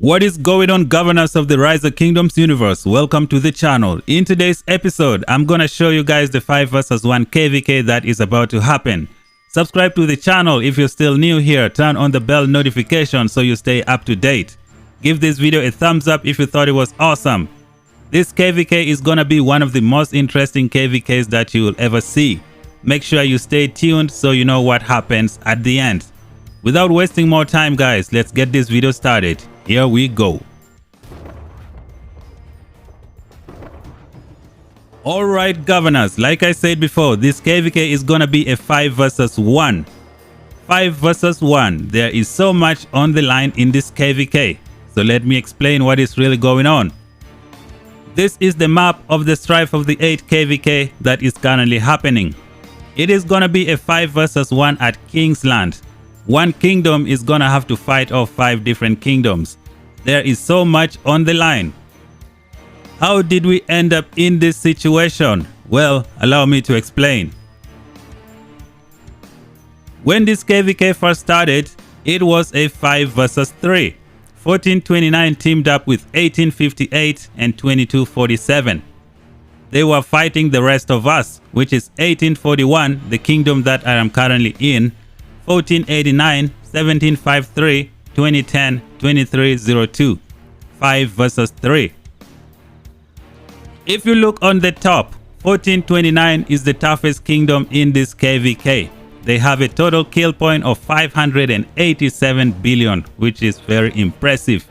What is going on, governors of the Rise of Kingdoms universe? Welcome to the channel. In today's episode, I'm gonna show you guys the 5 vs 1 KVK that is about to happen. Subscribe to the channel if you're still new here. Turn on the bell notification so you stay up to date. Give this video a thumbs up if you thought it was awesome. This KVK is gonna be one of the most interesting KVKs that you will ever see. Make sure you stay tuned so you know what happens at the end. Without wasting more time, guys, let's get this video started. Here we go. Alright, governors, like I said before, this KVK is gonna be a 5 vs 1. 5 vs 1. There is so much on the line in this KVK. So let me explain what is really going on. This is the map of the Strife of the 8 KVK that is currently happening. It is gonna be a 5 vs 1 at Kingsland. One kingdom is gonna have to fight off 5 different kingdoms. There is so much on the line. How did we end up in this situation? Well, allow me to explain. When this KVK first started, it was a 5 vs 3. 1429 teamed up with 1858 and 2247. They were fighting the rest of us, which is 1841, the kingdom that I am currently in, 1489, 1753, 2010, 2302. 5 vs 3. If you look on the top, 1429 is the toughest kingdom in this KVK. They have a total kill point of 587 billion, which is very impressive.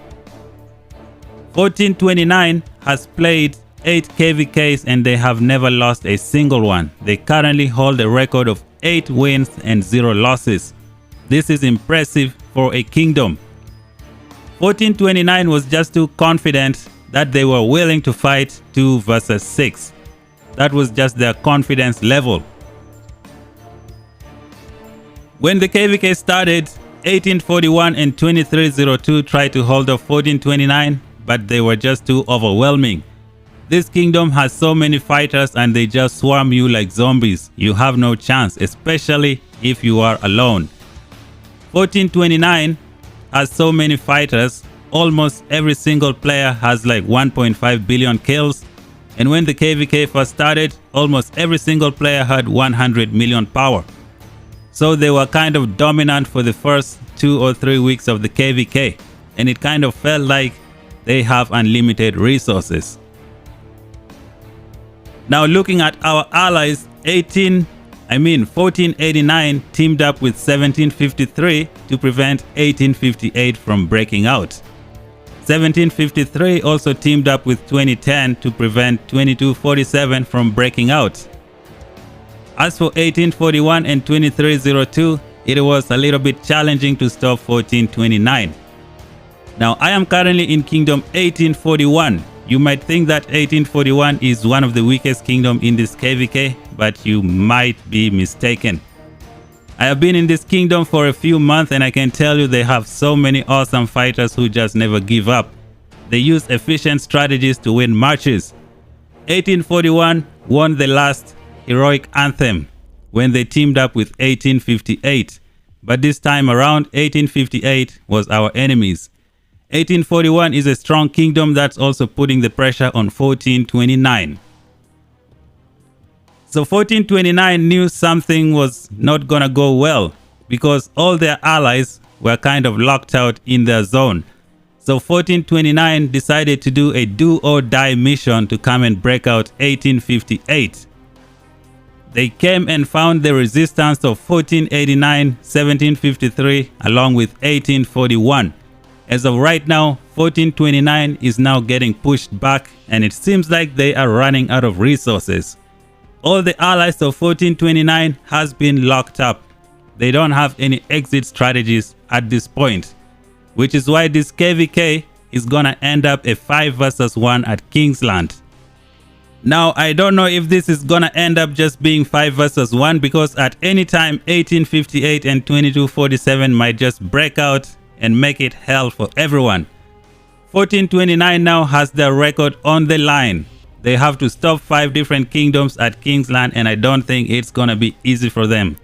1429 has played 8 KVKs and they have never lost a single one. They currently hold a record of 8 wins and 0 losses. This is impressive for a kingdom. 1429 was just too confident that they were willing to fight 2 vs 6. That was just their confidence level. When the KVK started, 1841 and 2302 tried to hold off 1429, but they were just too overwhelming. This kingdom has so many fighters and they just swarm you like zombies. You have no chance, especially if you are alone. 1429 has so many fighters. Almost every single player has like 1.5 billion kills. And when the KVK first started, almost every single player had 100 million power. So they were kind of dominant for the first 2 or 3 weeks of the KVK. And it kind of felt like they have unlimited resources. Now looking at our allies, 1489 teamed up with 1753 to prevent 1858 from breaking out. 1753 also teamed up with 2010 to prevent 2247 from breaking out. As for 1841 and 2302, it was a little bit challenging to stop 1429. Now I am currently in Kingdom 1841. You might think that 1841 is one of the weakest kingdoms in this KVK, but you might be mistaken. I have been in this kingdom for a few months and I can tell you they have so many awesome fighters who just never give up. They use efficient strategies to win matches. 1841 won the last heroic anthem when they teamed up with 1858, but this time around 1858 was our enemies. 1841 is a strong kingdom that's also putting the pressure on 1429. So 1429 knew something was not gonna go well because all their allies were kind of locked out in their zone. So 1429 decided to do a do or die mission to come and break out 1858. They came and found the resistance of 1489, 1753 along with 1841. As of right now, 1429 is now getting pushed back and it seems like they are running out of resources. All the allies of 1429 has been locked up. They don't have any exit strategies at this point, which is why this KVK is gonna end up a 5 vs 1 at Kingsland. Now I don't know if this is gonna end up just being 5 vs 1 because at any time 1858 and 2247 might just break out and make it hell for everyone. 1429 now has their record on the line. They have to stop 5 different kingdoms at Kingsland and I don't think it's gonna be easy for them.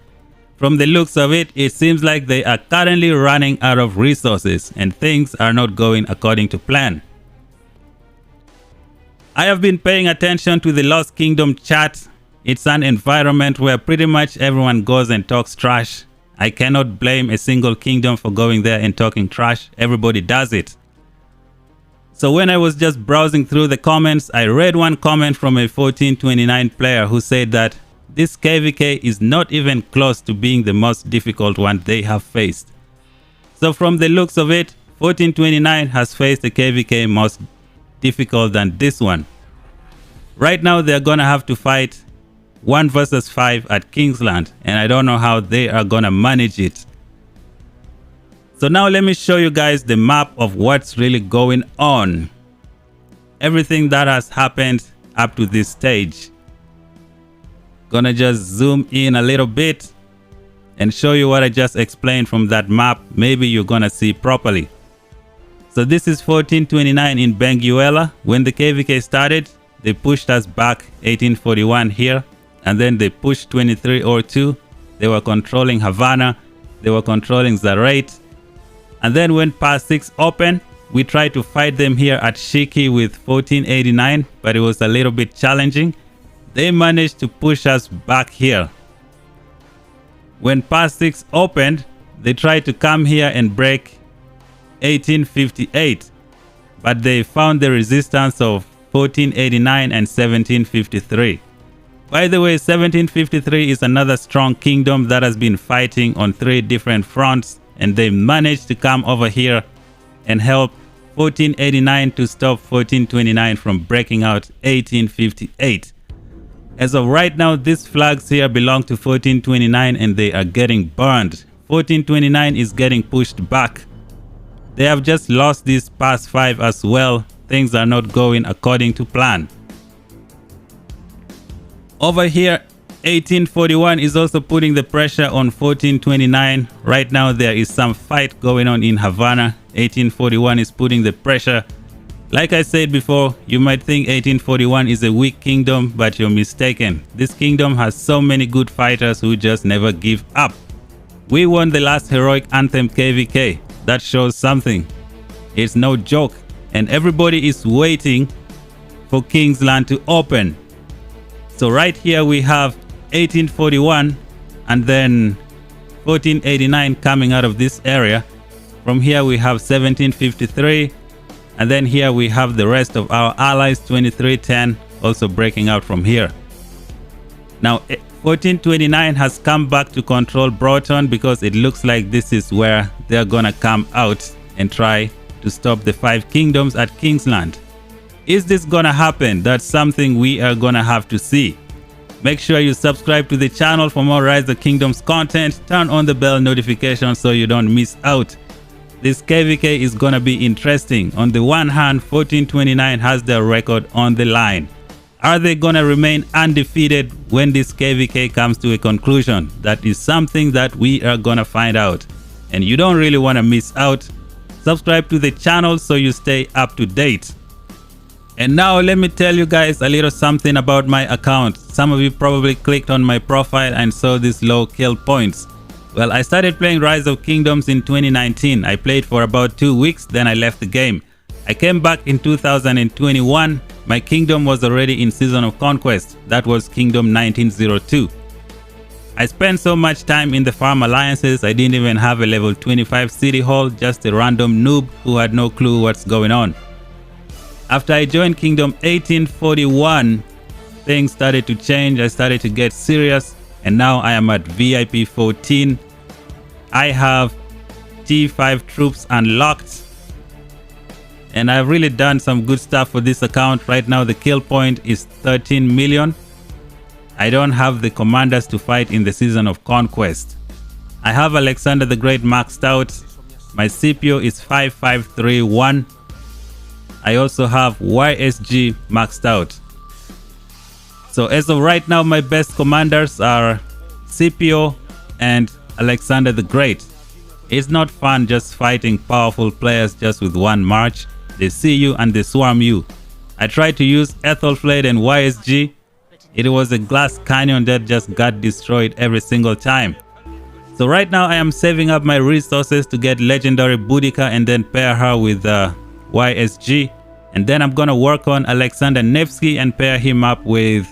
From the looks of it, it seems like they are currently running out of resources and things are not going according to plan. I have been paying attention to the Lost Kingdom chat. It's an environment where pretty much everyone goes and talks trash. I cannot blame a single kingdom for going there and talking trash. Everybody does it. So when I was just browsing through the comments, I read one comment from a 1429 player who said that this KVK is not even close to being the most difficult one they have faced. So from the looks of it, 1429 has faced a KVK most difficult than this one. Right now they're gonna have to fight 1 versus 5 at Kingsland, and I don't know how they are gonna manage it. So now let me show you guys the map of what's really going on. Everything that has happened up to this stage. Gonna just zoom in a little bit and show you what I just explained from that map. Maybe you're gonna see properly. So this is 1429 in Benguela. When the KVK started, they pushed us back 1841 here, and then they pushed 2302. They were controlling Havana, they were controlling Zarate, and then when Pass 6 opened, we tried to fight them here at Shiki with 1489, but it was a little bit challenging. They managed to push us back here. When Pass 6 opened, they tried to come here and break 1858, but they found the resistance of 1489 and 1753. By the way, 1753 is another strong kingdom that has been fighting on 3 different fronts, and they managed to come over here and help 1489 to stop 1429 from breaking out 1858. As of right now, these flags here belong to 1429 and they are getting burned. 1429 is getting pushed back. They have just lost this Pass 5 as well. Things are not going according to plan. Over here, 1841 is also putting the pressure on 1429. Right now there is some fight going on in Havana. 1841 is putting the pressure. Like I said before, you might think 1841 is a weak kingdom, but you're mistaken. This kingdom has so many good fighters who just never give up. We won the last heroic anthem KVK. That shows something. It's no joke, and everybody is waiting for Kingsland to open. So right here we have 1841 and then 1489 coming out of this area. From here we have 1753, and then here we have the rest of our allies, 2310, also breaking out from here. Now 1429 has come back to control Broughton because it looks like this is where they're gonna come out and try to stop the 5 kingdoms at Kingsland. Is this gonna happen? That's something we are gonna have to see. Make sure you subscribe to the channel for more Rise of Kingdoms content. Turn on the bell notification so you don't miss out. This KVK is gonna be interesting. On the one hand, 1429 has their record on the line. Are they gonna remain undefeated when this KVK comes to a conclusion? That is something that we are gonna find out. And you don't really wanna miss out. Subscribe to the channel so you stay up to date. And now let me tell you guys a little something about my account. Some of you probably clicked on my profile and saw these low kill points. Well, I started playing Rise of Kingdoms in 2019. I played for about 2 weeks, then I left the game. I came back in 2021. My kingdom was already in Season of Conquest. That was Kingdom 1902. I spent so much time in the farm alliances, I didn't even have a level 25 city hall, just a random noob who had no clue what's going on. After I joined Kingdom 1841, things started to change. I started to get serious, and now I am at VIP 14. I have T5 troops unlocked, and I've really done some good stuff for this account. Right now the kill point is 13 million. I don't have the commanders to fight in the Season of Conquest. I have Alexander the Great maxed out. My CPO is 5531. I also have YSG maxed out. So as of right now, my best commanders are Scipio and Alexander the Great. It's not fun just fighting powerful players just with one march. They see you and they swarm you. I tried to use Ethelflaed and YSG. It was a glass canyon that just got destroyed every single time. So right now I am saving up my resources to get legendary Boudica and then pair her with YSG. And then I'm gonna work on Alexander Nevsky and pair him up with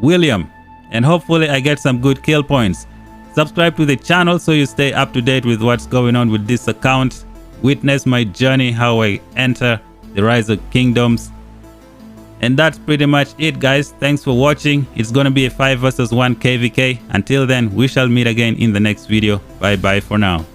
William. And hopefully I get some good kill points. Subscribe to the channel so you stay up to date with what's going on with this account. Witness my journey, how I enter the Rise of Kingdoms. And that's pretty much it, guys. Thanks for watching. It's gonna be a 5 versus 1 KVK. Until then, we shall meet again in the next video. Bye bye for now.